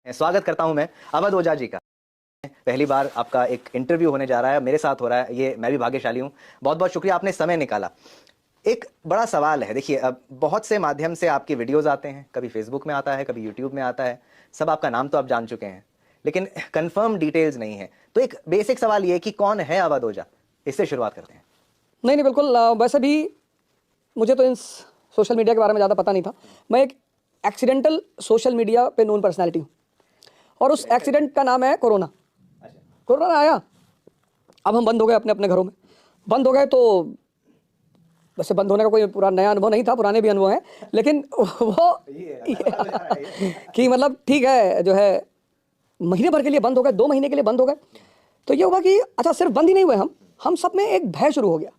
स्वागत करता हूं मैं अवध ओझा जी का। पहली बार आपका एक इंटरव्यू होने जा रहा है, मेरे साथ हो रहा है, ये मैं भी भाग्यशाली हूं। बहुत बहुत शुक्रिया, आपने समय निकाला। एक बड़ा सवाल है, देखिए अब बहुत से माध्यम से आपकी वीडियोस आते हैं, कभी फेसबुक में आता है, कभी यूट्यूब में आता है, सब आपका नाम तो आप जान चुके हैं, लेकिन कंफर्म डिटेल्स नहीं है। तो एक बेसिक सवाल ये कि कौन है अवध ओझा, इससे शुरुआत करते हैं। नहीं बिल्कुल, वैसे भी मुझे तो इन सोशल मीडिया के बारे में ज़्यादा पता नहीं था। मैं एक एक्सीडेंटल सोशल मीडिया पे नोन पर्सनैलिटी हूँ और उस एक्सीडेंट का नाम है कोरोना। कोरोना आया, अब हम बंद हो गए अपने अपने घरों में, बंद हो गए। तो वैसे बंद होने का कोई पूरा नया अनुभव नहीं था, पुराने भी अनुभव हैं, लेकिन वो कि मतलब ठीक है, जो है महीने भर के लिए बंद हो गए, 2 महीने के लिए बंद हो गए। तो ये हुआ कि अच्छा, सिर्फ बंद ही नहीं हुए हम सब में एक भय शुरू हो गया।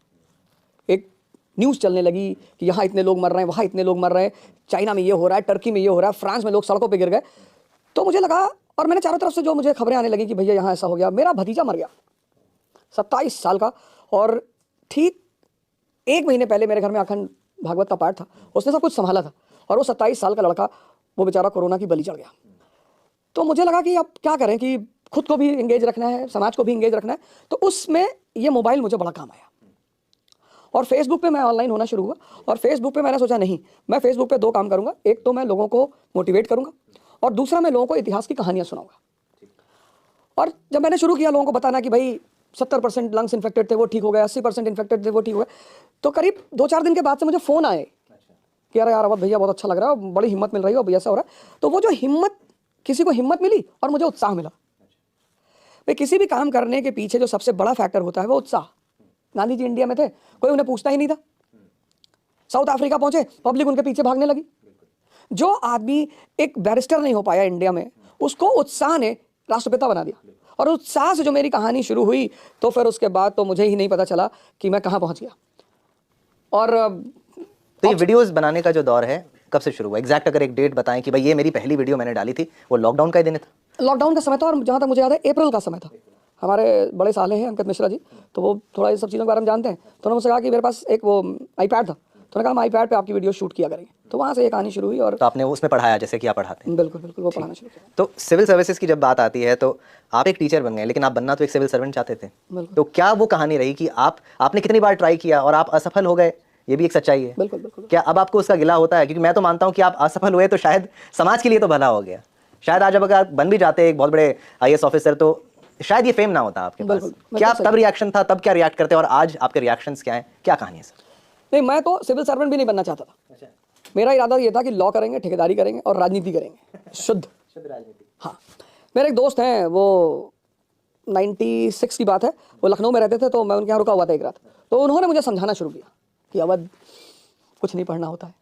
एक न्यूज़ चलने लगी कि यहाँ इतने लोग मर रहे हैं, वहाँ इतने लोग मर रहे हैं, चाइना में ये हो रहा है, टर्की में ये हो रहा है, फ्रांस में लोग सड़कों पे गिर गए। तो मुझे लगा, और मैंने चारों तरफ से जो मुझे खबरें आने लगी कि भैया यहाँ ऐसा हो गया। मेरा भतीजा मर गया 27 साल का, और ठीक 1 महीने पहले मेरे घर में अखंड भागवत का पाठ था, उसने सब कुछ संभाला था, और वो 27 साल का लड़का वो बेचारा कोरोना की बलि चढ़ गया। तो मुझे लगा कि अब क्या करें, कि खुद को भी इंगेज रखना है, समाज को भी इंगेज रखना है। तो उसमें ये मोबाइल मुझे बड़ा काम आया, और फेसबुक पे मैं ऑनलाइन होना शुरू हुआ। और फेसबुक पे मैंने सोचा नहीं, मैं फेसबुक पे 2 काम करूंगा। एक तो मैं लोगों को मोटिवेट करूंगा, और दूसरा मैं लोगों को इतिहास की कहानियां सुनाऊंगा। और जब मैंने शुरू किया लोगों को बताना कि भाई 70% लंग्स इन्फेक्टेड थे, वो ठीक हो गए, 80% इन्फेक्टेड थे, वो ठीक हो गए, तो करीब 2-4 दिन के बाद से मुझे फ़ोन आए कि अरे यार अवध भैया बहुत अच्छा लग रहा है, बड़ी हिम्मत मिल रही है, और ऐसा हो रहा है। तो वो जो हिम्मत, किसी को हिम्मत मिली और मुझे उत्साह मिला। भाई किसी भी काम करने के पीछे जो सबसे बड़ा फैक्टर होता है वो उत्साह। गांधी जी इंडिया में थे, कोई उन्हें पूछता ही नहीं था। साउथ अफ्रीका पहुंचे, पब्लिक उनके पीछे भागने लगी। जो आदमी एक बैरिस्टर नहीं हो पाया इंडिया में, उसको उत्साह ने राष्ट्रपिता बना दिया। और उत्साह से जो मेरी कहानी शुरू हुई, तो फिर उसके बाद तो मुझे ही नहीं पता चला कि मैं कहां पहुंच गया। और तो ये वीडियोस बनाने का जो दौर है कब से शुरू हुआ, एग्जैक्ट अगर एक डेट बताएं कि भाई ये मेरी पहली वीडियो मैंने डाली थी, वो लॉकडाउन का ही दिन था? लॉकडाउन का समय था, और जहाँ तक मुझे याद है अप्रैल का समय था। हमारे बड़े साले हैं अंकित मिश्रा जी, तो वो थोड़ा ये सब चीज़ों के बारे में जानते हैं। तो उन्होंने मुझसे कहा कि मेरे पास एक वो आईपैड था, तो उन्होंने कहा हम आईपैड पे आपकी वीडियो शूट किया करेंगे। तो वहाँ से ये कहानी शुरू हुई। और तो आपने उसमें पढ़ाया जैसे कि आप पढ़ाते हैं? बिल्कुल बिल्कुल, वो पढ़ाना शुरू किया। तो सिविल सर्विसेज की जब बात आती है तो आप एक टीचर बन गए, लेकिन आप बनना तो एक सिविल सर्वेंट चाहते थे। तो क्या वो कहानी रही कि आपने कितनी बार ट्राई किया और आप असफल हो गए? ये भी एक सच्चाई है। बिल्कुल बिल्कुल। क्या अब आपको उसका गिला होता है? क्योंकि मैं तो मानता हूं कि आप असफल हुए तो शायद समाज के लिए तो भला हो गया। शायद आज अब अगर आप बन भी जाते एक बहुत बड़े आईएएस ऑफिसर, तो शायद ये फेम ना होता आपके पास। क्या तब रिएक्शन था, तब क्या रिएक्ट करते, और आज आपके रिएक्शंस क्या हैं, क्या कहानी है सर? नहीं, मैं तो सिविल सर्वेंट भी नहीं बनना चाहता था। मेरा इरादा ये था कि लॉ करेंगे, ठेकेदारी करेंगे और राजनीति करेंगे, शुद्ध राजनीति। हाँ, मेरे एक दोस्त हैं, वो 96 की बात है, वो लखनऊ में रहते थे, तो मैं उनके यहाँ रुका हुआ था एक रात। तो उन्होंने मुझे समझाना शुरू किया कि अवध कुछ नहीं पढ़ना होता है,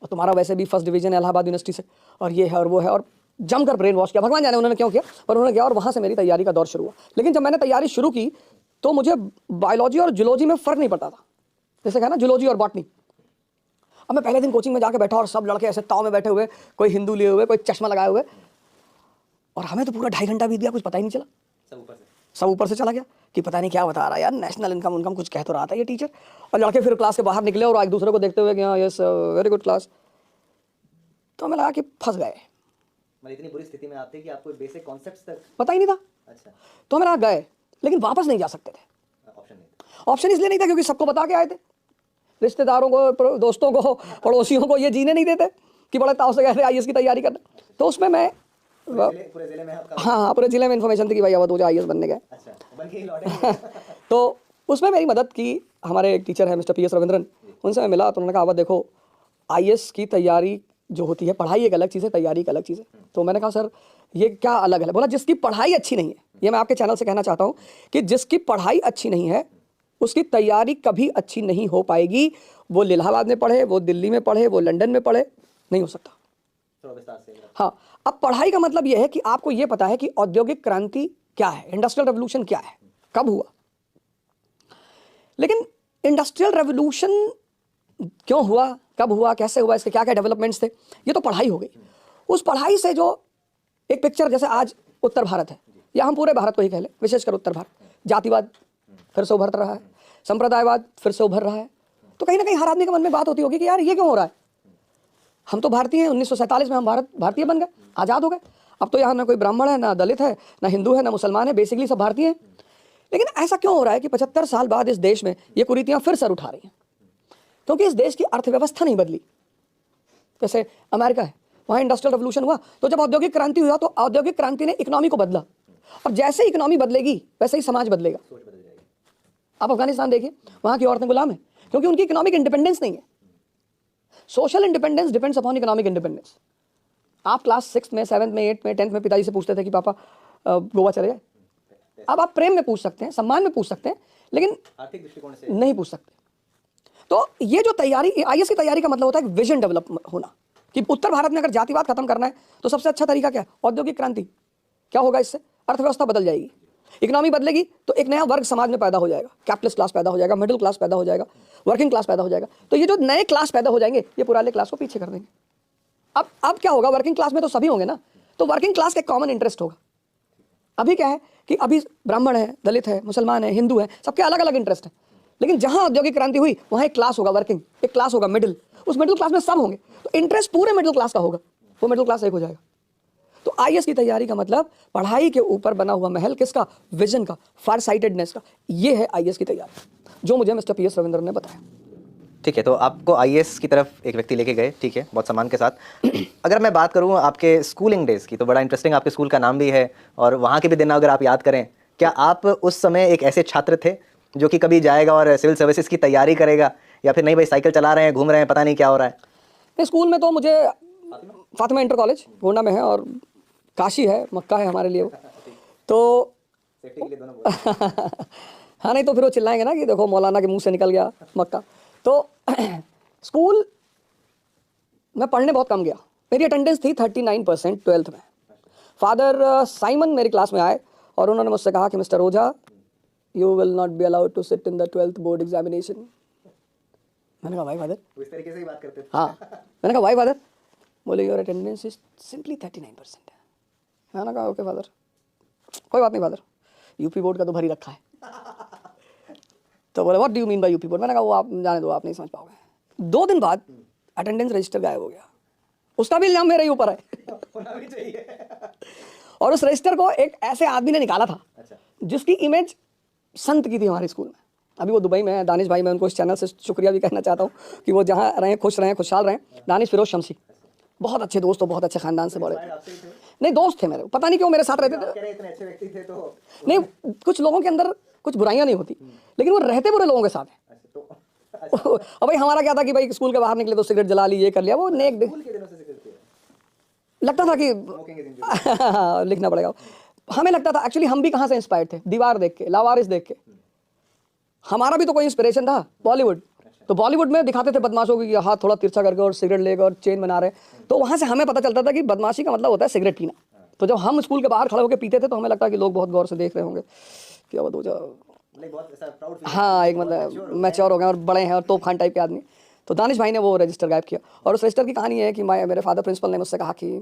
और तुम्हारा वैसे भी फर्स्ट डिवीजन है इलाहाबाद यूनिवर्सिटी से, और ये है और वो है, और जमकर ब्रेन वॉश किया। भगवान जाने उन्होंने क्यों किया, पर उन्होंने किया। और वहाँ से मेरी तैयारी का दौर शुरू हुआ। लेकिन जब मैंने तैयारी शुरू की तो मुझे बायोलॉजी और जूलॉजी में फ़र्क नहीं पड़ता था। जैसे कहा ना, जूलॉजी और बॉटनी। अब मैं पहले दिन कोचिंग में जाके बैठा, और सब लड़के ऐसे ताव में बैठे हुए, कोई हिंदू लिए हुए, कोई चश्मा लगाए हुए, और हमें तो पूरा 2.5 घंटा बीत गया, कुछ पता ही नहीं चला। सब ऊपर से चला गया कि पता नहीं क्या बता रहा है यार, नेशनल इनकम उनकम कुछ कह तो रहा था ये टीचर। और लड़के फिर क्लास के बाहर निकले और एक दूसरे को देखते हुए कि हाँ यस वेरी गुड क्लास। तो हमें लगा कि फंस गए। इतनी बुरी स्थिति में आते कि आपको बेसिक कॉन्सेप्ट्स तक पता ही नहीं था। अच्छा। तो हमें लगा गए, लेकिन वापस नहीं जा सकते थे। ऑप्शन इसलिए नहीं था क्योंकि सबको बता के आए थे, रिश्तेदारों को, दोस्तों को, पड़ोसियों को ये जीने नहीं देते कि बड़े ताव से कह रहे आईएएस की तैयारी करना। तो उसमें मैं पूरे जिले में, हाँ पूरे जिले में इन्फॉर्मेशन थी कि भाई अवध ओझा आईएएस बनने गए। अच्छा, बन के ही लौटे। तो उसमें मेरी मदद की हमारे एक टीचर है मिस्टर पीएस रविंद्रन, उनसे मैं मिला। तो उन्होंने कहा अवध देखो, आईएएस की तैयारी जो होती है, पढ़ाई एक अलग चीज़ है, तैयारी एक अलग चीज़ है। तो मैंने कहा सर ये क्या अलग है? बोला जिसकी पढ़ाई अच्छी नहीं है, ये मैं आपके चैनल से कहना चाहता हूँ कि जिसकी पढ़ाई अच्छी नहीं है उसकी तैयारी कभी अच्छी नहीं हो पाएगी। वो इलाहाबाद में पढ़े, वो दिल्ली में पढ़े, वो लंदन में पढ़े, नहीं हो सकता। हाँ, अब पढ़ाई का मतलब यह है कि आपको यह पता है कि औद्योगिक क्रांति क्या है, इंडस्ट्रियल रेवोल्यूशन क्या है, कब हुआ। लेकिन इंडस्ट्रियल रेवोल्यूशन क्यों हुआ, कब हुआ, कैसे हुआ, इसके क्या क्या डेवलपमेंट्स थे, ये तो पढ़ाई हो गई। उस पढ़ाई से जो एक पिक्चर, जैसे आज उत्तर भारत है, या हम पूरे भारत को ही कह लें, विशेषकर उत्तर भारत, जातिवाद फिर से उभर रहा है, संप्रदायवाद फिर से उभर रहा है। तो कहीं ना कहीं हर आदमी के मन में बात होती होगी कि यार ये क्यों हो रहा है। हम तो भारतीय हैं, 1947 में हम भारतीय बन गए, आज़ाद हो गए। अब तो यहाँ ना कोई ब्राह्मण है, ना दलित है, ना हिंदू है, ना मुसलमान है, बेसिकली सब भारतीय हैं। लेकिन ऐसा क्यों हो रहा है कि 75 साल बाद इस देश में ये कुरीतियाँ फिर सर उठा रही हैं? क्योंकि इस देश की अर्थव्यवस्था नहीं बदली। जैसे अमेरिका है, वहाँ इंडस्ट्रियल रेवोल्यूशन हुआ, तो जब औद्योगिक क्रांति हुआ तो औद्योगिक क्रांति ने इकोनॉमी को बदला, और जैसे इकोनॉमी बदलेगी वैसे ही समाज बदलेगा। आप अफगानिस्तान देखिए, वहाँ की औरतें गुलाम हैं क्योंकि उनकी इकोनॉमिक इंडिपेंडेंस नहीं है। Social independence depends upon economic independence. आप क्लास 6 में, 7 में, 8 में, 10th में पिताजी से पूछते थे कि पापा गोवा चले जाए। अब आप प्रेम में पूछ सकते हैं, सम्मान में पूछ सकते हैं, लेकिन आर्थिक दृष्टिकोण से नहीं पूछ सकते। तो ये जो तैयारी, आईएएस की तैयारी का मतलब होता है विजन डेवलप होना, कि उत्तर भारत में अगर जातिवाद खत्म करना है तो सबसे अच्छा तरीका क्या है? औद्योगिक क्रांति। क्या होगा इससे? अर्थव्यवस्था बदल जाएगी, इकोनॉमी बदलेगी, तो एक नया वर्ग समाज में पैदा हो जाएगा, कैपिटलिस्ट क्लास पैदा हो जाएगा, मिडिल क्लास पैदा हो जाएगा, वर्किंग क्लास पैदा हो जाएगा। तो ये जो नए क्लास पैदा हो जाएंगे ये पुराने क्लास को पीछे कर देंगे। अब क्या होगा? वर्किंग क्लास में तो सभी होंगे ना, तो वर्किंग क्लास का कॉमन इंटरेस्ट होगा। अभी क्या है कि अभी ब्राह्मण है, दलित है, मुसलमान है, हिंदू है, सबके अलग अलग इंटरेस्ट है। लेकिन जहां औद्योगिक क्रांति हुई वहां एक क्लास होगा वर्किंग, एक क्लास होगा मिडिल, उस मिडिल क्लास में सब होंगे, तो इंटरेस्ट पूरे मिडिल क्लास का होगा, वो मिडिल क्लास एक हो जाएगा। तो आईएएस की तैयारी का मतलब पढ़ाई के ऊपर बना हुआ महल किसका? विजन का, फार साइटेडनेस का। ये है आईएएस की तैयारी, जो मुझे मिस्टर पीएस रविंद्रन ने बताया। ठीक है, तो आपको आईएएस की तरफ एक व्यक्ति लेके गए, ठीक है, बहुत सम्मान के साथ। अगर मैं बात करूं आपके स्कूलिंग डेज की, तो बड़ा इंटरेस्टिंग आपके स्कूल का नाम भी है और वहाँ के भी दिन अगर आप याद करें, क्या आप उस समय एक ऐसे छात्र थे जो कि कभी जाएगा और सिविल सर्विसेज की तैयारी करेगा, या फिर नहीं भाई साइकिल चला रहे हैं, घूम रहे हैं, पता नहीं क्या हो रहा है? नहीं, स्कूल में तो मुझे फातिमा इंटर कॉलेज गोंडा में है, और काशी है, मक्का है हमारे लिए वो, तो सेफ्टी के लिए दोनों बोल। हाँ, नहीं तो फिर वो चिल्लाएंगे ना कि देखो मौलाना के मुंह से निकल गया मक्का। तो स्कूल में पढ़ने बहुत कम गया, मेरी अटेंडेंस थी 39% 12th में। फादर साइमन मेरी क्लास में आए और उन्होंने मुझसे कहा कि mister Ojha, you will not be allowed to sit in the 12th board examination. मैंने कहा वाई फादर? इस तरीके से ही बात करते थे। हाँ, मैंने कहा वाई फादर? बोले योर अटेंडेंस इज सिंपली 39%। मैंने कहा ओके फादर, कोई बात नहीं फादर, यूपी बोर्ड का तो भरी रखा है। तो बोले what do you mean by UP board? मैंने कहा वो आप जाने दो, आप नहीं समझ पाओगे। 2 दिन बाद अटेंडेंस रजिस्टर गायब हो गया, उसका भी इल्जाम मेरे ही ऊपर है। होना भी चाहिए। और उस रजिस्टर को एक ऐसे आदमी ने निकाला था अच्छा। जिसकी इमेज संत की थी हमारे स्कूल में। अभी वो दुबई में है, दानिश भाई, मैं उनको इस चैनल से शुक्रिया भी कहना चाहता हूँ कि वो जहाँ रहें खुश रहें, खुशहाल रहें। दानिश फिरोज शमसी, बहुत अच्छे दोस्त हो, बहुत अच्छे खानदान से बड़े। नहीं, दोस्त थे मेरे, पता नहीं क्यों मेरे साथ रहते थे। इतने अच्छे व्यक्ति थे तो नहीं, कुछ लोगों के अंदर कुछ बुराइयां नहीं होती, लेकिन वो रहते बुरे लोगों के साथ हैं। और भाई हमारा क्या था कि भाई स्कूल के बाहर निकले तो सिगरेट जला ली, ये कर लिया, वो नेक लगता था कि लिखना पड़ेगा। हमें लगता था एक्चुअली हम भी कहाँ से इंस्पायर्ड थे, दीवार देख के, लावारिस देख के। हमारा भी तो कोई इंस्पिरेशन था बॉलीवुड, तो बॉलीवुड में दिखाते थे बदमाशों की हाथ थोड़ा तिरछा करके और सिगरेट लेकर और चेन बना रहे, तो वहाँ से हमें पता चलता था कि बदमाशी का मतलब होता है सिगरेट पीना। तो जब हम स्कूल के बाहर खड़े होकर पीते थे तो हमें लगता कि लोग बहुत गौर से देख रहे होंगे कि अब हाँ, एक मतलब मैच्योर हो गए और बड़े हैं और तोप खान टाइप के आदमी। तो दानिश भाई ने वो रजिस्टर गायब किया, और उस रजिस्टर की कहानी है कि मेरे फादर प्रिंसिपल ने मुझसे कहा कि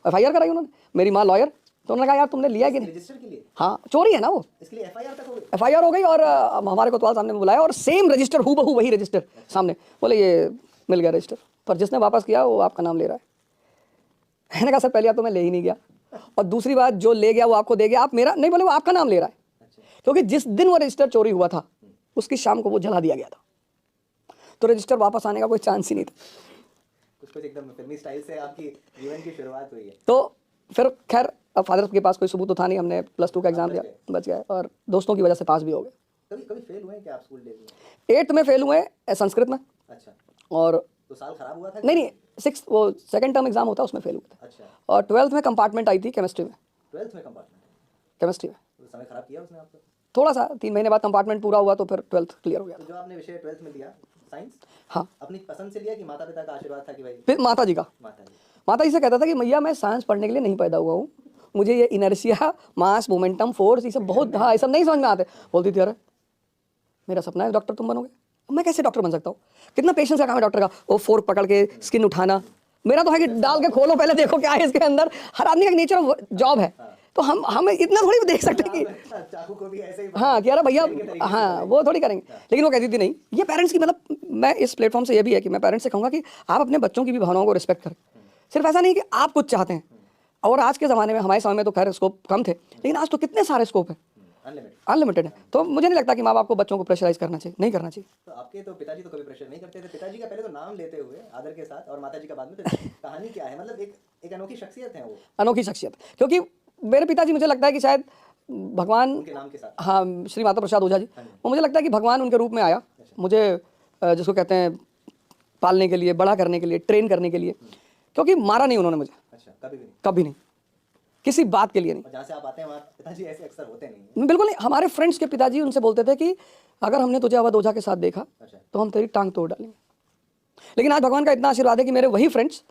FIR कराई उन्होंने, मेरी माँ लॉयर, तो उन्होंने कहा यार तुमने लिया कि नहीं? रजिस्टर के लिए? हाँ, चोरी है ना वो, इसके लिए FIR तक हो गई? FIR हो गई, और हमारे कोतवाल सामने में बुलाया और सेम रजिस्टर हूबहू वही रजिस्टर सामने, बोले ये मिल गया रजिस्टर, पर जिसने वापस किया वो आपका नाम ले रहा है। मैंने कहा सर पहले तो मैं ले ही नहीं गया, और दूसरी बात जो ले गया वो आपको दे गया, आप मेरा नहीं, बोले वो आपका नाम ले रहा है। क्योंकि जिस दिन वो रजिस्टर चोरी हुआ था उसकी शाम को वो जला दिया गया था, तो रजिस्टर वापस आने का कोई चांस ही नहीं था। कुछ एकदम फिल्मी स्टाइल से आपकी जीवन की शुरुआत हुई है। तो फिर खैर अब फादर के पास कोई सबूत तो था नहीं, हमने +2 का एग्जाम दिया, बच गए, और दोस्तों की वजह से पास भी हो गए। कभी कभी फेल हुए क्या आप स्कूल डेज में? 8th में फेल हुए संस्कृत में। अच्छा। और तो साल खराब हुआ था? नहीं, 6th वो सेकंड टर्म एग्जाम होता है उसमें फेल हुए थे। अच्छा। और 12th में कंपार्टमेंट आई थी केमिस्ट्री में। 12th में कंपार्टमेंट? केमिस्ट्री में तो समय खराब किया उसने आपको? थोड़ा सा, 3 महीने बाद कंपार्टमेंट पूरा हुआ तो फिर 12th क्लियर हो गया। तो जो आपने विषय 12th में लिया साइंस, हाँ, अपनी पसंद से लिया कि माता पिता का आशीर्वाद था कि भाई? फिर माता जी का, माता जी से कहता था कि मैया मैं साइंस पढ़ने के लिए नहीं पैदा हुआ हूँ, मुझे ये इनर्शिया, मास, मोमेंटम, फोर्स, ये सब बहुत, हाँ, ये सब नहीं समझ में आते। बोलती थी अरे मेरा सपना है डॉक्टर तुम बनोगे। अब मैं कैसे डॉक्टर बन सकता हूँ? कितना पेशेंस का काम है डॉक्टर का, वो फोर्क पकड़ के स्किन उठाना। मेरा तो है कि डाल के खोलो पहले, देखो क्या है इसके अंदर। हर आदमी का नेचर ऑफ जॉब है, तो हम इतना थोड़ी देख सकते कि चाकू को भी ऐसे ही हाँ कि अरे भैया, हाँ वो थोड़ी करेंगे। लेकिन वो कहती थी नहीं, ये पेरेंट्स की, मतलब मैं इस प्लेटफॉर्म से ये भी है कि मैं पेरेंट्स से कहूँगा कि आप अपने बच्चों की भी भावनाओं को रिस्पेक्ट करें। सिर्फ ऐसा नहीं कि आप कुछ चाहते हैं, और आज के ज़माने में, हमारे समय में तो खैर स्कोप कम थे, लेकिन आज तो कितने सारे स्कोप हैं, अनलिमिटेड है। तो मुझे नहीं लगता कि माँ बाप को बच्चों को प्रेशराइज करना चाहिए, नहीं करना चाहिए। तो आपके तो पिताजी तो कभी प्रेशर नहीं करते थे, पिताजी का पहले तो नाम लेते हुए आदर के साथ और माताजी का बाद में, तो कहानी क्या है? मतलब एक अनोखी शख्सियत है वो, अनोखी शख्सियत, क्योंकि मेरे पिताजी, मुझे लगता है कि शायद भगवान, उनके नाम के साथ। हाँ, श्री माता प्रसाद ओझा जी, वो मुझे लगता है कि भगवान उनके रूप में आया मुझे, जिसको कहते हैं पालने के लिए, बड़ा करने के लिए, ट्रेन करने के लिए, क्योंकि मारा नहीं उन्होंने मुझे, अच्छा, कभी भी नहीं? कभी नहीं, किसी बात के लिए नहीं। और जहाँ से आप आते हैं वहाँ पिताजी ऐसे अक्सर होते नहीं। बिल्कुल नहीं। हमारे फ्रेंड्स के पिताजी उनसे बोलते थे कि अगर हमने तुझे अवध ओझा के साथ देखा अच्छा। तो हम तेरी टांग तोड़ डालेंगे। लेकिन आज भगवान का इतना आशीर्वाद है कि मेरे वही फ्रेंड्स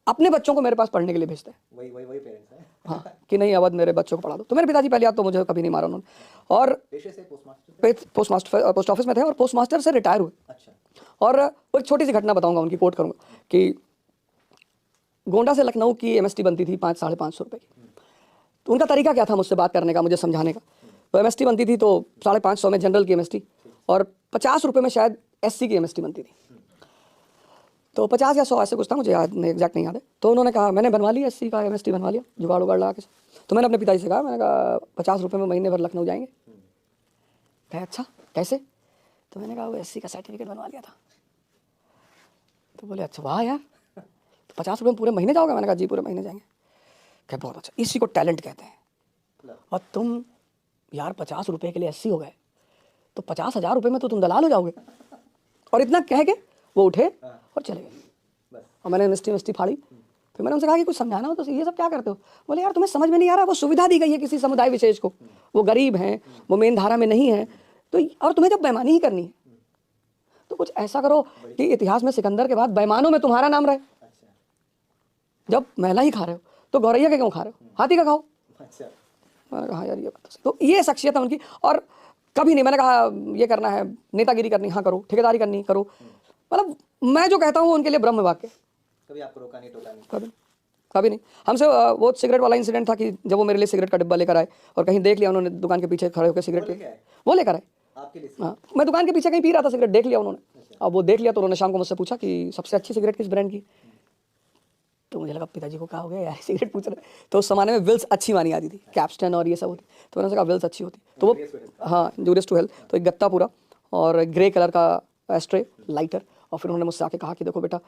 अपने बच्चों को मेरे पास पढ़ने के लिए भेजते हैं। वही पेरेंट्स हैं। हाँ, कि नहीं अवध मेरे बच्चों को पढ़ा दो। तो मेरे पिताजी पहले याद तो मुझे कभी नहीं मारा उन्होंने, और पेशे से पोस्टमास्टर। पोस्ट ऑफिस में थे और पोस्ट मास्टर से रिटायर हुए। अच्छा। और वो एक छोटी सी घटना बताऊंगा, उनकी कोट करूंगा कि गोंडा से लखनऊ की एमएसटी बनती थी 500-550 रुपए की। तो उनका तरीका क्या था मुझसे बात करने का, मुझे समझाने का। तो एमएसटी बनती थी तो 550 में जनरल की एमएसटी, और 50 रुपये में शायद एससी की एमएसटी बनती थी। तो 50 या 100 ऐसे कुछ था, मुझे याद नहीं, एग्जैक्ट नहीं याद है। तो उन्होंने कहा मैंने बनवा लिया एससी का एमएसटी, बनवा लिया जुगाड़ उगाड़ लगा के। तो मैंने अपने पिताजी से कहा, मैंने कहा 50 रुपये में महीने भर लखनऊ जाएंगे। कहा अच्छा कैसे? तो मैंने कहा वो एससी का सर्टिफिकेट बनवा लिया था। तो बोले अच्छा वाह यार, तो 50 रुपये में पूरे महीने जाओगे? मैंने कहा जी पूरे महीने जाएंगे। क्या बहुत अच्छा, इसी को टैलेंट कहते हैं। और तुम यार 50 रुपये के लिए एससी हो गए, तो 50,000 रुपये में तो तुम दलाल हो जाओगे। और इतना कह के वो उठे और चले गए। और मैंने एमएसटी फाड़ी। फिर मैंने उनसे कहा कि कुछ समझाना हो तो, ये सब क्या करते हो? बोले यार तुम्हें समझ में नहीं आ रहा, वो सुविधा दी गई है किसी समुदाय विशेष को, वो गरीब हैं, वो मेन धारा में नहीं है, तो और तुम्हें जब बेईमानी ही करनी है तो कुछ ऐसा करो कि इतिहास में सिकंदर के बाद बेईमानों में तुम्हारा नाम रहे। जब महिला ही खा रहे हो तो गौरैया के क्यों खा रहे हो, हाथी का खाओ। मैंने कहा यार ये बात सही। तो ये शख्सियत है उनकी। और कभी नहीं मैंने कहा ये करना है, नेतागिरी करनी, हाँ करो, ठेकेदारी करनी करो, मतलब मैं जो कहता हूँ उनके लिए ब्रह्म वाक्य। कभी आपको रोका नहीं, टोका नहीं? कभी नहीं। हमसे वो सिगरेट वाला इंसिडेंट था कि जब वो मेरे लिए सिगरेट का डिब्बा लेकर आए और कहीं देख लिया उन्होंने, दुकान के पीछे खड़े होकर सिगरेट वो लेकर आए आपके लिए? हाँ, मैं दुकान के पीछे कहीं पी रहा था, सिगरेट देख लिया उन्होंने। अब वो देख लिया तो उन्होंने शाम को मुझसे पूछा कि सबसे अच्छी सिगरेट किस ब्रांड की? तो मुझे लगा पिताजी को क्या हो गया यार, सिगरेट पूछ रहे। तो उस जमाने में विल्स अच्छी मानी जाती थी, कैप्स्टन और ये सब होती। तो मैंने कहा विल्स अच्छी होती। तो वो हाँ, जूरियस टू हेल्थ। तो एक गत्ता पूरा और ग्रे कलर का एस्ट्रे लाइटर। और फिर उन्होंने मुझसे आके कहा कि देखो बेटा,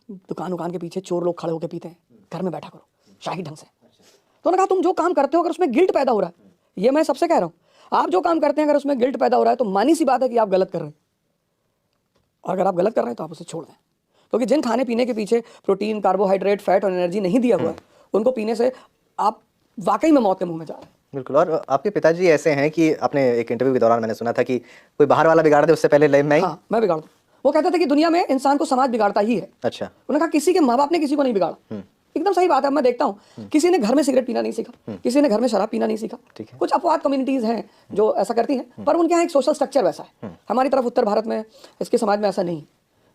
दुकान के पीछे चोर लोग खड़े होकर पीते हैं, घर में बैठा करो शाही ढंग से। तो उन्होंने कहा तुम जो काम करते हो अगर उसमें गिल्ट पैदा हो रहा है, ये मैं सबसे कह रहा हूँ, आप जो काम करते हैं अगर उसमें गिल्ट पैदा हो रहा है तो मानी सी बात है कि आप गलत कर रहे हैं। और अगर आप गलत कर रहे हैं तो आप उसे छोड़ दें, क्योंकि जिन खाने पीने के पीछे प्रोटीन, कार्बोहाइड्रेट, फैट और एनर्जी नहीं दिया हुआ है, उनको पीने से आप वाकई में मौत के मुंह में जा रहे हैं। बिल्कुल। और आपके पिताजी ऐसे हैं कि आपने एक इंटरव्यू के दौरान मैंने सुना था कि कोई बाहर वाला बिगाड़ दे उससे पहले मैं ही। हाँ, मैं बिगाड़ दूं। वो कहते थे कि दुनिया में इंसान को समाज बिगाड़ता ही है। अच्छा। उन्होंने कहा किसी के माँ बाप ने किसी को नहीं बिगाड़ा। एकदम सही बात है। मैं देखता हूँ किसी ने घर में सिगरेट पीना नहीं सीखा, किसी ने घर में शराब पीना नहीं सीखा। कुछ अपवाद कम्युनिटीज हैं जो ऐसा करती हैं, पर उनके यहाँ एक सोशल स्ट्रक्चर वैसा है। हमारी तरफ उत्तर भारत में, इसके समाज में ऐसा नहीं।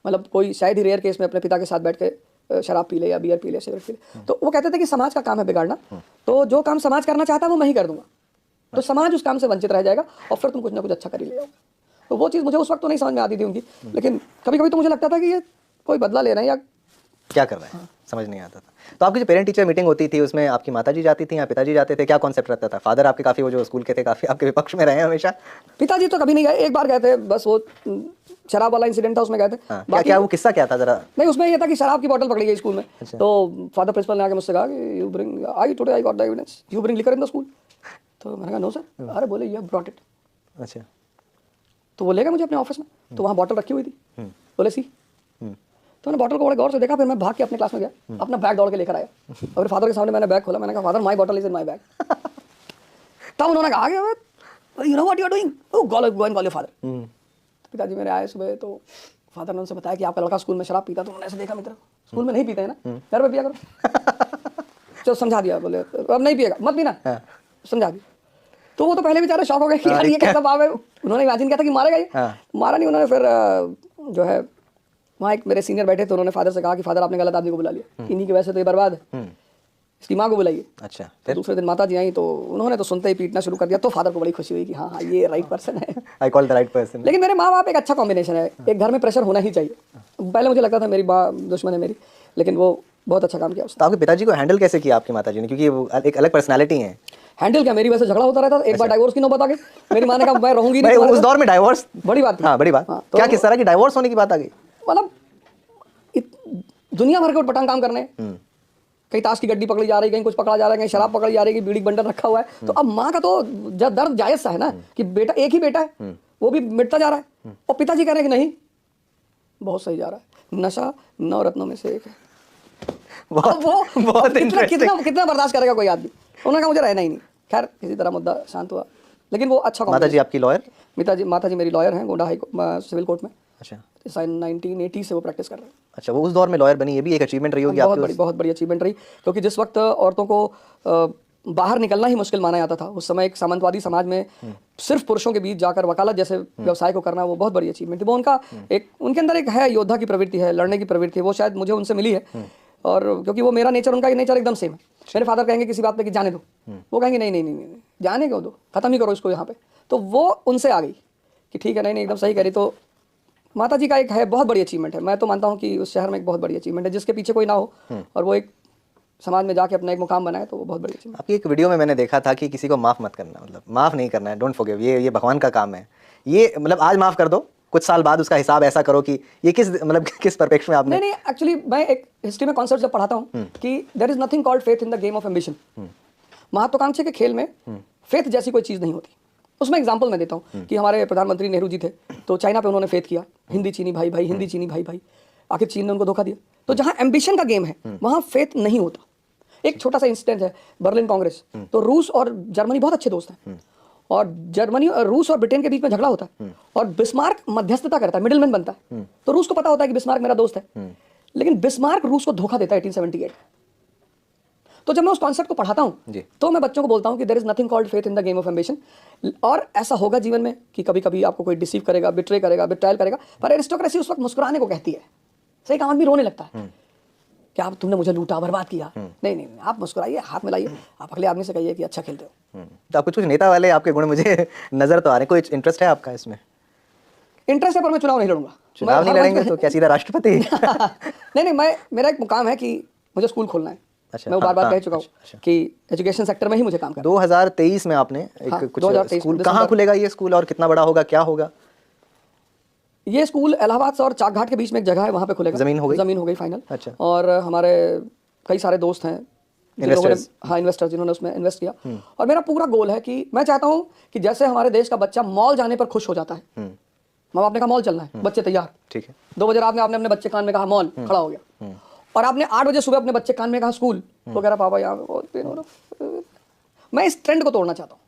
मतलब कोई शायद ही रेयर केस में अपने पिता के साथ बैठ के शराब पी ले या बियर पी ले, सिगरेट पी ले। तो वो कहते थे कि समाज का काम है बिगाड़ना, तो जो काम समाज करना चाहता है वो मैं ही कर दूंगा, तो समाज उस काम से वंचित रह जाएगा और फिर तुम कुछ ना कुछ अच्छा कर ही ले जाओगे। तो वो चीज़ मुझे उस वक्त तो नहीं समझ में आती थी उनकी, लेकिन कभी कभी तो मुझे लगता था कि ये कोई बदला ले रहे हैं या क्या कर रहे हैं, समझ नहीं आता था। तो आपकी जो पेरेंट टीचर मीटिंग होती थी उसमें आपकी माताजी जाती थी या पिताजी जाते थे, क्या कॉन्सेप्ट रहता था? फादर आपके काफ़ी, वो जो स्कूल के थे, काफ़ी आपके विपक्ष में रहे हैं हमेशा। पिताजी तो कभी नहीं गए, एक बार गए थे बस, वो शराब वाला इंसिडेंट था उसमें गए थे। क्या वो किस्सा क्या था जरा? नहीं, उसमें ये था कि शराब की बोतल पकड़ी गई स्कूल में। तो फादर प्रिंसिपल ने आके मुझसे कहा कि you bring, I today I got the evidence, you bring liquor in the school. तो मैंने कहा नो सर। अरे बोले यू हैव ब्रॉट इट। अच्छा। तो वो ले गए मुझे अपने ऑफिस में, तो वहाँ बॉटल रखी हुई थी। बोले सी। तो मैंने बॉटल को बड़े गौर से देखा, फिर मैं भाग के अपने क्लास में गया, अपना बैग दौड़ के लेकर आया और फादर के सामने मैंने बैग खोला। मैंने कहा father my bottle is in my bag. तब उन्होंने कहा you know what you are doing, go and call your father. पिताजी मेरे आए सुबह, तो फादर ने उनसे बताया कि आपका लड़का स्कूल में शराब पीता। तो उन्होंने ऐसे देखा, मित्र स्कूल में नहीं पीते हैं ना, घर पे पिया करो। चलो समझा दिया, बोले अब नहीं पिएगा, मत पीना, समझा दिया। तो वो तो पहले बेचारे शॉक हो गए कि यार ये कैसा बाप है। उन्होंने इमेजिन किया था कि मारेगा ये, मारा नहीं उन्होंने। फिर जो है वहाँ एक मेरे सीनियर बैठे थे, उन्होंने फादर से कहा कि फादर आपने गलत आदमी को बुला लिया, इन्हीं की वजह से तो ये बर्बाद है, इसकी माँ को बुलाइए। अच्छा। तो दूसरे दिन माता जी आई, तो उन्होंने तो सुनते ही पीटना शुरू कर दिया। तो फादर को बड़ी खुशी हुई कि हाँ हाँ ये राइट पर्सन है, I call the right person. लेकिन मेरे माँ बाप एक अच्छा कॉम्बिनेशन है, एक घर में प्रेशर होना ही चाहिए। पहले मुझे लगता था मेरी दुश्मन है मेरी, लेकिन वो बहुत अच्छा काम किया उसने। तो आपके पिताजी को हैंडल कैसे किया आपकी माताजी ने, क्योंकि वो एक अलग पर्सनालिटी है। हैंडल क्या, मेरी वैसे झगड़ा होता रहता था, एक बार डाइवोर्स की नौबत आ गई, मेरी माँ ने कहा मैं रहूंगी नहीं भाई तुम्हारे उस साथ। दौर में डाइवोर्स बड़ी बात थी। हाँ बड़ी बात। हाँ, तो क्या किस तरह की डाइवोर्स होने की बात आ गई? मतलब दुनिया भर के उटपटांग काम करने, कहीं ताश की गड्डी पकड़ी जा रही, कहीं कुछ पकड़ा जा रहा है, कहीं शराब पकड़ी जा रही है, बीड़ी बंडल रखा हुआ है। तो अब माँ का तो दर्द जायज सा है ना कि बेटा, एक ही बेटा है, वो भी मिटता जा रहा है, और पिताजी कह रहे हैं कि नहीं बहुत सही जा रहा है। नशा 9 रत्नों में से एक है। बहुत वो बहुत कितना इंटरेस्टिंग। कितना कितना बर्दाश्त करेगा कोई आदमी। उन्होंने कहा मुझे रहना ही नहीं। खैर किसी तरह मुद्दा शांत हुआ, लेकिन वो अच्छा माताजी आपकी लॉयर? माताजी मेरी लॉयर हैं, गोंडा सिविल कोर्ट में। अच्छा 1980 से वो प्रैक्टिस कर रहे हैं। अच्छा, वो उस दौर में लॉयर बनी, ये भी एक अचीवमेंट रही होगी आपकी? बहुत बड़ी अचीवमेंट रही, क्योंकि जिस वक्त औरतों को बाहर निकलना ही मुश्किल माना जाता था, उस समय एक सामंतवादी समाज में सिर्फ पुरुषों के बीच जाकर वकालत जैसे व्यवसाय को करना, वो बहुत बड़ी अचीवमेंट थी। वो उनका एक, उनके अंदर एक है, योद्धा की प्रवृत्ति है, लड़ने की प्रवृत्ति है, वो शायद मुझे उनसे मिली है। और क्योंकि वो मेरा नेचर, उनका नेचर एकदम सेम है। मेरे फादर कहेंगे किसी बात पे कि जाने दो, वो कहेंगे नहीं नहीं नहीं नहीं, जाने क्यों दो, खत्म ही करो इसको यहाँ पे। तो वो उनसे आ गई कि ठीक है, नहीं नहीं एकदम सही कह रही। तो माता जी का एक है, बहुत बड़ी अचीवमेंट है। मैं तो मानता हूँ कि उस शहर में एक बहुत बड़ी अचीवमेंट है, जिसके पीछे कोई ना हो और वो एक समाज में जाके अपना एक मुकाम बनाए, तो वो बहुत बड़ी अचीवमेंट। आपकी एक वीडियो में मैंने देखा था कि किसी को माफ़ मत करना, मतलब माफ़ नहीं करना है, डोंट फॉरगिव, ये भगवान का काम है। ये मतलब आज माफ़ कर दो, कुछ साल बाद उसका हिसाब ऐसा करो कि ये किस मतलब किस परिप्रेक्ष्य में आपने? नहीं एक्चुअली मैं एक हिस्ट्री में कॉन्सेप्ट जब पढ़ाता हूँ कि there is nothing called faith in the game of ambition. महत्वाकांक्षा के खेल में फेथ जैसी कोई चीज़ नहीं होती। उसमें एग्जांपल मैं देता हूँ कि हमारे प्रधानमंत्री नेहरू जी थे, तो चाइना पे उन्होंने फेथ किया, हिंदी चीनी भाई भाई, हिंदी चीनी भाई भाई, आखिर चीन ने उनको धोखा दिया। तो जहाँ एम्बिशन का गेम है वहाँ फेथ नहीं होता। एक छोटा सा इंसिडेंट है, बर्लिन कांग्रेस, तो रूस और जर्मनी बहुत अच्छे दोस्त हैं, और जर्मनी और रूस और ब्रिटेन के बीच में झगड़ा होता है, और बिस्मार्क मध्यस्थता करता है, मिडिलमैन बनता है। तो रूस को पता होता है कि बिस्मार्क मेरा दोस्त है, लेकिन बिस्मार्क रूस को धोखा देता है 1878। तो जब मैं उस कॉन्सेप्ट को पढ़ाता हूँ तो मैं बच्चों को बोलता हूँ कि there is nothing called faith in the game of ambition. और ऐसा होगा जीवन में कि कभी कभी आपको कोई डिसीव करेगा, बिट्रे करेगा, बिट्रायल करेगा, पर एरिस्टोक्रेसी उस वक्त मुस्कुराने को कहती है। सही काम, आदमी रोने लगता है कि आप, तुमने मुझे लूटा, बर्बाद किया। नहीं नहीं, आप मुस्कुराइए, हाथ मिलाइए, आप अगले आदमी से कहिए कि अच्छा खेलते हो। तो आप कुछ नेता वाले आपके गुण मुझे नजर तो आ रहे हैं, कोई इंटरेस्ट है आपका इसमें? इंटरेस्ट है, पर मैं चुनाव नहीं लड़ूंगा। चुनाव नहीं लड़ेंगे तो क्या सीधा राष्ट्रपति? नहीं, मेरा एक मुकाम है कि मुझे स्कूल खोलना है। अच्छा, मैं वो बार-बार कह चुका हूँ अच्छा। कि एजुकेशन सेक्टर में ही मुझे काम करना है। 2023 में आपने एक हाँ, कुछ 2023 स्कूल, दिसंबर। कहाँ खुलेगा ये स्कूल और कितना बड़ा होगा, क्या होगा? ये स्कूल इलाहाबाद से और चाक घाट के बीच में एक जगह है, वहाँ पे खुलेगा। जमीन हो गई फाइनल। अच्छा। और हमारे कई सारे दोस्त हैं इन्वेस्टर्स। हाँ, इन्वेस्टर्स जिन्होंने उसमें इन्वेस्ट किया। और मेरा पूरा गोल है कि मैं चाहता हूँ कि जैसे हमारे देश का बच्चा मॉल जाने पर खुश हो जाता है, माँ बाप ने कहा मॉल चलना है, बच्चे तैयार, ठीक है, 2 बजे रात में आपने अपने बच्चे कान में कहा मॉल, खड़ा हो गया। और आपने 8 बजे सुबह अपने बच्चे कान में कहा स्कूल, वो कह रहा पापा यहाँ पे बहुत पेन हो रहा। मैं इस ट्रेंड को तोड़ना चाहता हूँ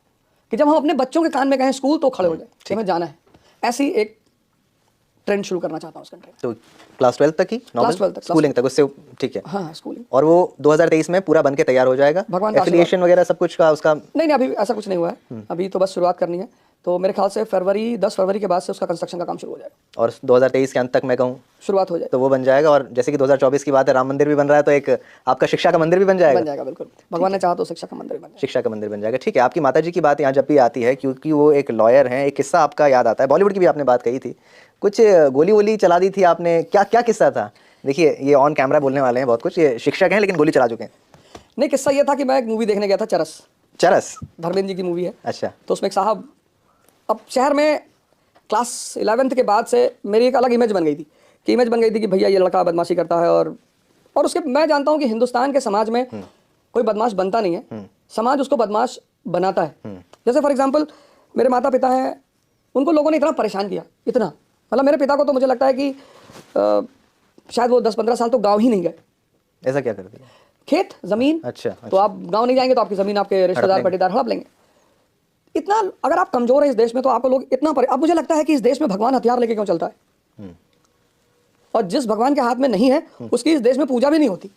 कि जब हम अपने बच्चों के कान में कहें स्कूल तो खड़े हो जाए कि हमें जाना है। ऐसी एक ट्रेंड शुरू करना चाहता हूँ उस कंट्री में। तो क्लास 12 तक ही, क्लास 12 तक, स्कूलिंग तक, उससे ठीक है। हाँ, स्कूलिंग। और वो 2023 में पूरा बन के तैयार हो जाएगा, भगवान का एफिलिएशन वगैरह सब कुछ का उसका? नहीं, अभी ऐसा कुछ नहीं हुआ है, अभी तो बस शुरुआत करनी है। तो मेरे ख्याल से 10 फरवरी के बाद से उसका कंस्ट्रक्शन का काम शुरू हो जाएगा, और 2023 के अंत तक मैं कहूँ शुरुआत हो जाए तो वो बन जाएगा। और जैसे कि 2024 की बात है, राम मंदिर भी बन रहा है, तो एक आपका शिक्षा का मंदिर भी बन जाएगा। बिल्कुल। भगवान ने चाहा तो शिक्षा का मंदिर भी बन जाएगा। शिक्षा का मंदिर बन जाएगा, ठीक है। आपकी माताजी की बात यहाँ जब भी आती है, क्योंकि वो एक लॉयर हैं, एक किस्सा आपका याद आता है, बॉलीवुड की भी आपने बात कही थी, कुछ गोली वोली चला दी थी आपने, क्या किस्सा था? देखिए ये ऑन कैमरा बोलने वाले हैं बहुत कुछ, ये शिक्षक हैं लेकिन गोली चला चुके हैं। नहीं, किस्सा ये था कि मैं एक मूवी देखने गया था, चरस, धर्मेंद्र जी की मूवी है। अच्छा। तो उसमें एक साहब, अब शहर में क्लास 11th के बाद से मेरी एक अलग इमेज बन गई थी कि भैया ये लड़का बदमाशी करता है। और उसके मैं जानता हूँ कि हिंदुस्तान के समाज में कोई बदमाश बनता नहीं है, समाज उसको बदमाश बनाता है। जैसे फॉर एग्जांपल मेरे माता पिता हैं, उनको लोगों ने इतना परेशान किया, इतना, मतलब मेरे पिता को तो मुझे लगता है कि शायद वो 10-15 साल तो गाँव ही नहीं गए। ऐसा क्या कर दिया? खेत जमीन, अच्छा। तो आप गाँव नहीं जाएंगे तो आपकी जमीन आपके रिश्तेदार पटीदार हड़प लेंगे। इतना अगर आप कमजोर है इस देश में तो आप लोग इतना अब मुझे लगता है कि इस देश में भगवान हथियार लेके क्यों चलता है? और जिस भगवान के हाथ में नहीं है उसकी इस देश में पूजा भी नहीं होती।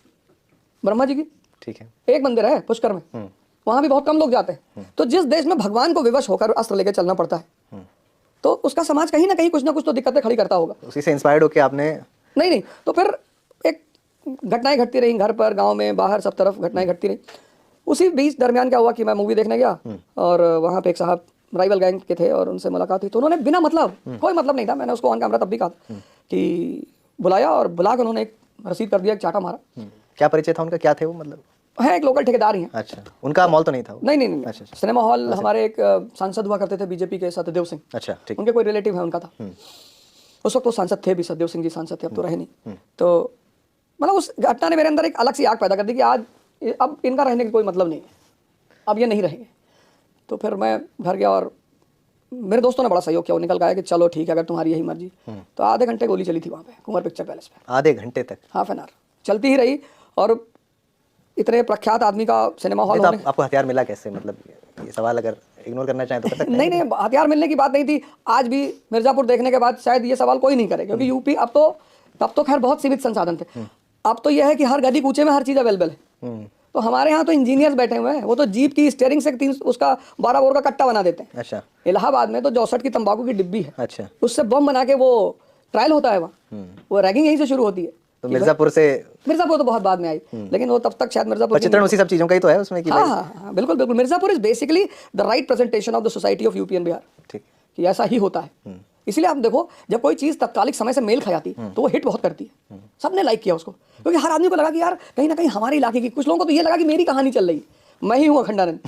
ब्रह्मा जी की, ठीक है, एक मंदिर है पुष्कर में, वहां भी बहुत कम लोग जाते हैं। तो जिस देश में भगवान को विवश होकर अस्त्र लेके चलना पड़ता है तो उसका समाज कहीं ना कहीं कुछ ना कुछ तो दिक्कतें खड़ी करता होगा। उसी से इंस्पायर्ड होकर आपने? नहीं, तो फिर एक घटनाएं घटती रही, घर पर, गाँव में, बाहर, सब तरफ घटनाएं घटती रही। उसी बीच दरमियान क्या हुआ कि मैं मूवी देखने गया और वहाँ पे एक साहब राइवल गैंग के थे और उनसे मुलाकात हुई। तो उन्होंने बिना मतलब, कोई मतलब नहीं था, मैंने उसको ऑन कैमरा तब भी कहा कि बुलाया और बुला कर उन्होंने एक रसीद कर दिया, एक चाटा मारा। क्या परिचय था उनका, क्या थे वो मतलब? है एक लोकल ठेकेदार ही हैं। अच्छा, उनका मॉल तो नहीं था वो? नहीं नहीं नहीं, अच्छा, अच्छा। सिनेमा हॉल हमारे एक सांसद हुआ करते थे बीजेपी के, सत्यदेव सिंह, अच्छा, ठीक। उनके कोई रिलेटिव है उनका था। उस वक्त वो सांसद थे भी, सत्यदेव सिंह जी सांसद थे, अब तो रहे नहीं। तो मतलब उस घटना ने मेरे अंदर एक अलग सी आग पैदा कर दी कि आज अब इनका रहने का कोई मतलब नहीं है, अब ये नहीं रहेंगे। तो फिर मैं घर गया और मेरे दोस्तों ने बड़ा सहयोग किया, वो निकल गया कि चलो ठीक है अगर तुम्हारी यही मर्जी। तो आधे घंटे गोली चली थी वहाँ पे कुंवर पिक्चर पैलेस पे, आधे घंटे तक? हाफ एन आवर चलती ही रही। और इतने प्रख्यात आदमी का सिनेमा हॉल नहीं, तो होने, आपको हथियार मिला कैसे? मतलब ये सवाल अगर इग्नोर करना चाहें तो कर सकते हैं। नहीं नहीं, हथियार मिलने की बात नहीं थी। आज भी मिर्जापुर देखने के बाद शायद ये सवाल कोई नहीं करे, क्योंकि यूपी अब तो, तब तो खैर बहुत सीमित संसाधन थे, अब तो यह है कि हर गली कूचे में हर चीज़ अवेलेबल है। तो हमारे यहाँ तो इंजीनियर्स बैठे हुए हैं, वो तो जीप की स्टीयरिंग से उसका 12 बोर का कट्टा बना देते हैं। अच्छा। इलाहाबाद में तो 64 की तंबाकू की डिब्बी है, अच्छा। उससे बम बना के वो ट्रायल होता है वहाँ, वो रैगिंग यहीं से शुरू होती है। तो मिर्जापुर से, मिर्जापुर तो बहुत बाद में आई, लेकिन वो तब तक शायद मिर्जापुर की चित्रण उसी सब चीजों का ही तो है उसमें कि हाँ हाँ हाँ, बिल्कुल बिल्कुल। Mirzapur is basically the right presentation of the society of UP and Bihar, ठीक, कि ऐसा ही होता है। इसलिए आप देखो, जब कोई चीज़ तत्कालिक समय से मेल खा जाती तो वो हिट बहुत करती है। सबने लाइक किया उसको, क्योंकि हर आदमी को लगा कि यार कहीं ना कहीं हमारे इलाके की, कुछ लोगों को तो ये लगा कि मेरी कहानी चल रही, मैं ही हूँ अखंडानंद।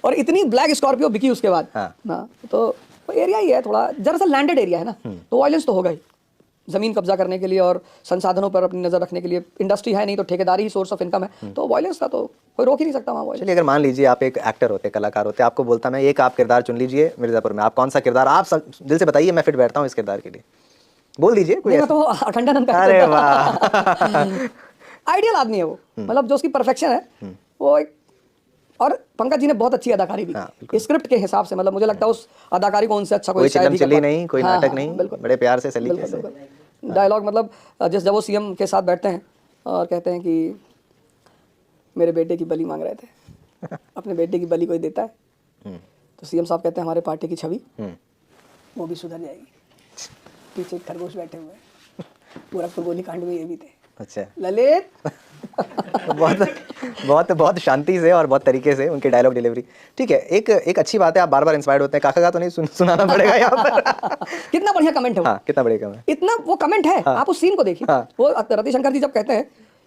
और इतनी ब्लैक स्कॉर्पियो बिकी उसके बाद। हाँ, तो एरिया ही है थोड़ा, दरअसल लैंडेड एरिया है ना, तो वायलेंस तो होगा ही। जमीन कब्जा करने के लिए और संसाधनों पर अपनी नजर रखने के लिए, इंडस्ट्री है नहीं तो ठेकेदारी ही सोर्स ऑफ इनकम है, तो वायलेंस का तो कोई रोक ही नहीं सकता वहाँ। चलिए, अगर मान लीजिए आप एक एक्टर होते, कलाकार होते, आपको बोलता मैं एक आप किरदार चुन लीजिए मिर्जापुर में, आप कौन सा किरदार, आप दिल से बताइए, मैं फिट बैठता हूँ इस किरदार के लिए, बोल दीजिए कोई ऐसा। तो अखंडानंद का, अरे वाह, आइडियल आदमी है वो, मतलब जो उसकी परफेक्शन है वो एक। और पंकज जी ने बहुत अच्छी अदाकारी दी स्क्रिप्ट के हिसाब से, मतलब मुझे लगता है उस अदाकारी को उनसे अच्छा कोई चिल्लम चिल्ली नहीं, कोई नाटक नहीं, बड़े प्यार से सलीके से डायलॉग। मतलब जब वो सीएम के साथ बैठते हैं और कहते हैं कि मेरे बेटे की बलि मांग रहे थे, अपने बेटे की बलि कोई देता है? तो सीएम साहब कहते हैं हमारे पार्टी की छवि वो भी सुधर जाएगी। पीछे एक खरगोश बैठे हुए हैं, गोरखपुर गोली कांड में ये भी थे। अच्छा, ललित बहुत बहुत बहुत शांति से और बहुत तरीके से उनके डायलॉग डिलीवरी, ठीक है। एक अच्छी बात है, आप बार बार इंस्पायर्ड होते हैं। काका का तो नहीं सुनाना पड़ेगा यहाँ पर। कितना बढ़िया कमेंट है वो। हाँ, कितना बढ़िया कमेंट, इतना वो कमेंट है। आप उस सीन को देखिए। वो रतिशंकर जी जब कहते हैं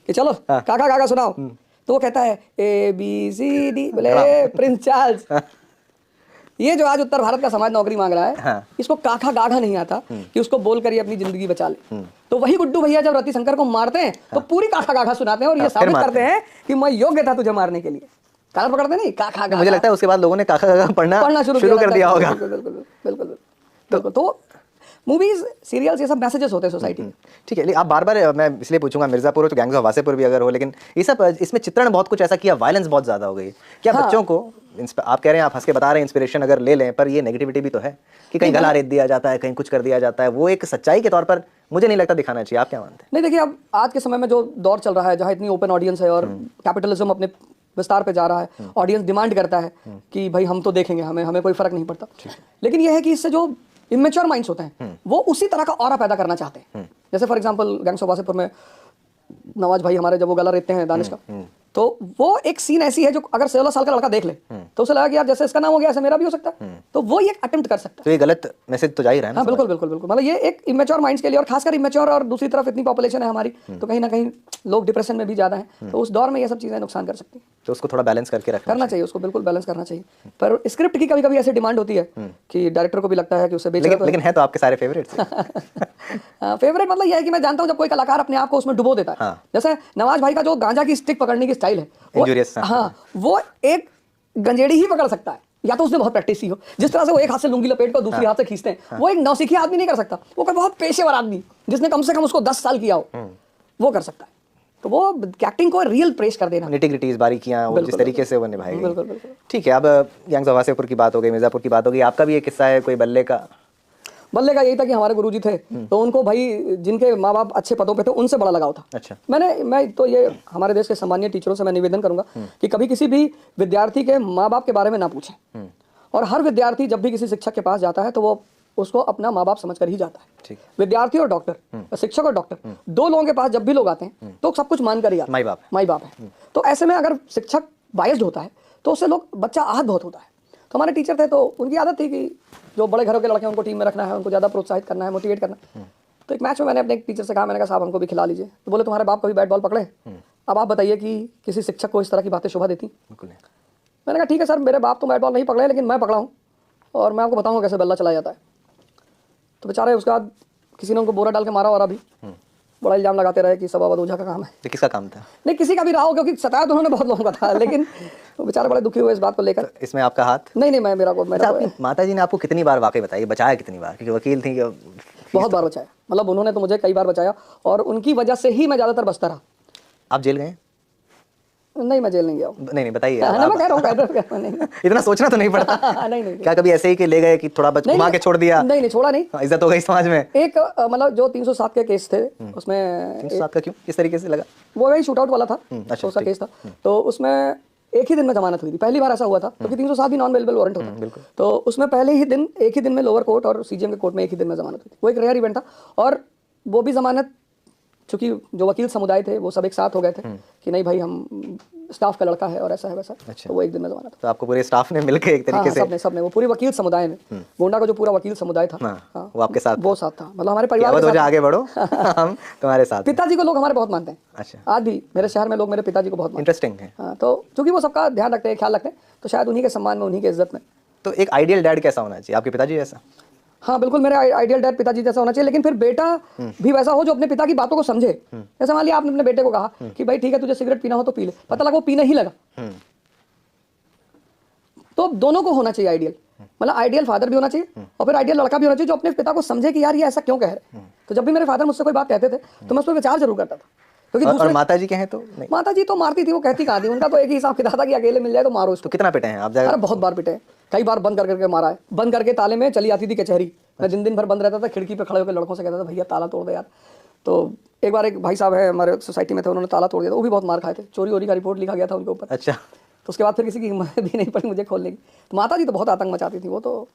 कि चलो काका काका सुनाओ, तो वो कहता है ABCD, बोले प्रिंस चार्ल्स। ये जो आज उत्तर भारत का समाज नौकरी मांग रहा है, इसको काका गागा नहीं आता कि उसको बोलकर ये अपनी जिंदगी बचा ले। तो वही गुड्डू भैया जब रतिशंकर को मारते हैं तो पूरी काका गागा सुनाते हैं और ये साबित करते हैं कि मैं योग्य था तुझे मारने के लिए। काल पकड़ते नहीं, काका गागा। मुझे लगता है उसके बाद लोगों ने काका गागा पढ़ना शुरू कर दिया होगा। बिल्कुल। तो मूवीज, सीरियल्स, ये सब मैसेजेस होते हैं सोसाइटी में। ठीक है, आप बार बार, मैं इसलिए पूछूंगा, मिर्जापुर हो तो गैंग्स ऑफ वासेपुर भी अगर हो, लेकिन ये सब इसमें चित्रण बहुत कुछ ऐसा किया, वायलेंस बहुत ज्यादा हो गई। क्या बच्चों को, आप कह रहे हैं, आप हंस के बता रहे हैं, इंस्पिरेशन अगर ले लें, पर ये नेगेटिविटी भी तो है कि कहीं गला रेत दिया जाता है, कहीं कुछ कर दिया जाता है, वो एक सच्चाई के तौर पर मुझे नहीं लगता दिखाना चाहिए। आप क्या मानते हैं? नहीं, देखिए, अब आज के समय में जो दौर चल रहा है, जहाँ इतनी ओपन ऑडियंस है और कैपिटलिज्म अपने विस्तार पे जा रहा है, ऑडियंस डिमांड करता है कि भाई हम तो देखेंगे, हमें कोई फर्क नहीं पड़ता। लेकिन यह है कि इससे जो इमेच्योर माइंड्स होते हैं वो उसी तरह का ऑरा पैदा करना चाहते हैं। जैसे for example gangs of Wasseypur में नवाज भाई हमारे जब वो गला रेतते हैं दानिश का, तो वो एक सीन ऐसी है जो अगर 16 साल का लड़का देख ले तो उसे लगा कि यार जैसे इसका नाम हो गया ऐसे मेरा भी हो सकता है, तो वो ये अटेम्प्ट कर सकता है। तो ये गलत मैसेज तो जा ही रहा है ना। हाँ, बिल्कुल बिल्कुल बिल्कुल। मतलब ये एक इमेच्योर माइंड्स के लिए, और खासकर इमेच्योर, और दूसरी तरफ इतनी पॉपुलेशन है हमारी, तो कहीं ना कहीं लोग डिप्रेशन में भी ज्यादा हैं, तो उस दौर में ये सब चीजें नुकसान कर सकती हैं। तो उसको थोड़ा बैलेंस करके करना चाहिए, उसको बिल्कुल बैलेंस करना चाहिए। पर स्क्रिप्ट की कभी कभी ऐसी डिमांड होती है कि डायरेक्टर को भी लगता है कि उसे बेच, लेकिन है तो आपके सारे फेवरेट्स। फेवरेट मतलब यह है कि मैं जानता हूँ जब कोई कलाकार अपने आप को उसमें डुबो देता है। जैसे नवाज भाई का जो गांजा की स्टिक पकड़ने की स्टाइल है, हाँ, वो एक गंजेड़ी ही पकड़ सकता है, या तो उसने बहुत प्रैक्टिस की हो। जिस तरह से वो एक हाथ से लुंगी लपेट कर दूसरी हाथ से खींचते हैं, वो एक नौसिखिया आदमी नहीं कर सकता। वो कोई बहुत पेशेवर आदमी जिसने कम से कम उसको 10 साल किया हो, वो कर सकता है। तो वो एक्टिंग को रियल प्रेस कर देना, निटिग्रिटीज, बारीकियां, वो जिस तरीके से वो निभाई गई। बिल्कुल बिल्कुल। ठीक है, अब गैंग्स ऑफ वासेपुर की बात हो गई, मिर्जापुर की बात हो गई, आपका भी एक किस्सा है कोई बल्ले का? बल्ले का यही था कि हमारे गुरुजी थे, तो उनको भाई जिनके माँ बाप अच्छे पदों पे थे उनसे बड़ा लगाव था। अच्छा। मैं तो ये हमारे देश के सम्मानीय टीचरों से मैं निवेदन करूंगा कि कभी किसी भी विद्यार्थी के माँ बाप के बारे में ना पूछें। और हर विद्यार्थी जब भी किसी शिक्षक के पास जाता है तो वो उसको अपना माँ बाप समझ कर ही जाता है। ठीक। विद्यार्थी और डॉक्टर, शिक्षक और डॉक्टर, दो लोगों के पास जब भी लोग आते हैं तो सब कुछ मान कर ही आते हैं, माई बाप है। तो ऐसे में अगर शिक्षक बायस्ड होता है तो उससे लोग, बच्चा आहत बहुत होता है। तो हमारे टीचर थे, तो उनकी आदत थी कि जो बड़े घरों के लड़के हैं उनको टीम में रखना है, उनको ज़्यादा प्रोत्साहित करना है, मोटिवेट करना है। तो एक मैच में मैंने अपने एक टीचर से कहा, मैंने कहा साहब हमको भी खिला लीजिए। तो बोले तुम्हारे बाप कभी बैट बॉल पकड़े? अब आप बताइए कि किसी शिक्षक को इस तरह की बातें शोभा देती? बिल्कुल नहीं। मैंने कहा ठीक है सर, मेरे बाप तो बैट बॉल नहीं पकड़े, लेकिन मैं पकड़ा हूँ और मैं आपको बताऊँगा कैसे बल्ला चलाया जाता है। तो बेचारे उसके बाद किसी ने उनको बोरा डाल के मारा, और अभी बड़ा इल्जाम लगाते रहे कि सब अवध ओझा का काम है। ये किसका काम था? नहीं, किसी का भी रहा हो, क्योंकि सताया तो उन्होंने बहुत लोगों का था, लेकिन वो बेचारे बड़े दुखी हुए इस बात को लेकर। इसमें आपका हाथ? नहीं नहीं, मैं मेरा अच्छा, आपकी माता जी ने आपको कितनी बार वाकई बताई, बचाया कितनी बार? क्योंकि वकील थी। बहुत बार बचाया, मतलब उन्होंने तो मुझे कई बार बचाया, और उनकी वजह से ही मैं ज़्यादातर बचता रहा। आप जेल गए? नहीं, मैं जेल नहीं गया हूँ। नहीं बताइए। ना, मैं कह रहा हूँ नहीं। इतना सोचना तो नहीं पड़ता। नहीं। क्या कभी ऐसे ही कि ले गए कि थोड़ा बच घुमा के छोड़ दिया? नहीं, छोड़ा नहीं। इज्जत हो गई समाज में? एक मतलब जो 307 के केस थे उसमें 307 का क्यों, किस तरीके से लगा? वो वही शूट आउट वाला था, अच्छा, उसका केस था। तो उसमें एक ही दिन में जमानत हुई थी, पहली बार ऐसा हुआ था, क्योंकि 307 भी नॉन बेलेबल वारंट होता है। तो उसमें पहले ही दिन, एक ही दिन में लोअर कोर्ट और सीजीएम के कोर्ट में एक ही दिन में जमानत हुई थी। वो एक रेयर इवेंट था, और वो भी जमानत, चूंकि जो वकील समुदाय थे वो सब एक साथ हो गए थे कि नहीं भाई, हम स्टाफ का लड़का है और ऐसा है वैसा। अच्छा। तो वो एक दिन में जमानत। तो आपको पूरे स्टाफ ने मिलकर एक तरीके से? सबने वो पूरी वकील समुदाय ने, गोंडा का जो पूरा वकील समुदाय था, वो आपके साथ? वो साथ था, मतलब हमारे परिवार के साथ। आगे बढ़ो। हम तुम्हारे साथ। पिताजी को लोग हमारे बहुत मानते हैं। अच्छा। आज भी मेरे शहर में लोग मेरे पिताजी को बहुत मानते इंटरेस्टिंग है। हैं। तो चूंकि वो सबका ध्यान रखते हैं, ख्याल रखते हैं, तो शायद उन्हीं के सम्मान में, उन्हीं के इज्जत में। तो एक आइडियल डैड कैसा होना चाहिए? आपके पिताजी जैसा? हाँ बिल्कुल, मेरा आइडियल डैड पिताजी जैसा होना चाहिए, लेकिन फिर बेटा भी वैसा हो जो अपने पिता की बातों को समझे। जैसे मान लिया आपने अपने बेटे को कहा कि भाई ठीक है, तुझे सिगरेट पीना हो तो पी ले, पता लगा वो पीने ही लगा, तो दोनों को होना चाहिए आइडियल। मतलब आइडियल फादर भी होना चाहिए, और फिर आइडियल लड़का भी होना चाहिए जो अपने पिता को समझे कि यार ये ऐसा क्यों कह रहे हैं। तो जब भी मेरे फादर मुझसे कोई बात कहते थे तो मैं उस पर विचार जरूर करता था, क्योंकि और माता जी कहें तो नहीं? माता जी तो मारती थी, वो कहती कहाँ थी, उनका तो एक ही हिसाब किताब था कि अकेले मिल जाए तो मारो इसको। तो कितना पिटे हैं आप? अरे बहुत बार पिटे हैं, कई बार बंद करके मारा है, बंद करके ताले में चली आती थी कचहरी। मैं दिन भर बंद रहता था, खिड़की पे खड़े होकर लड़कों से कहता था भैया ताला तोड़ दे यार। तो एक बार एक भाई साहब है हमारे सोसाइटी में थे, उन्होंने ताला तोड़ दिया था, वो भी बहुत मार खाए थे, चोरी वोरी का रिपोर्ट लिखा गया था उनके ऊपर। अच्छा। तो उसके बाद फिर किसी की हिम्मत भी नहीं पड़ी मुझे खोलने की। तो माता जी तो बहुत आतंक मचाती थी वो तो।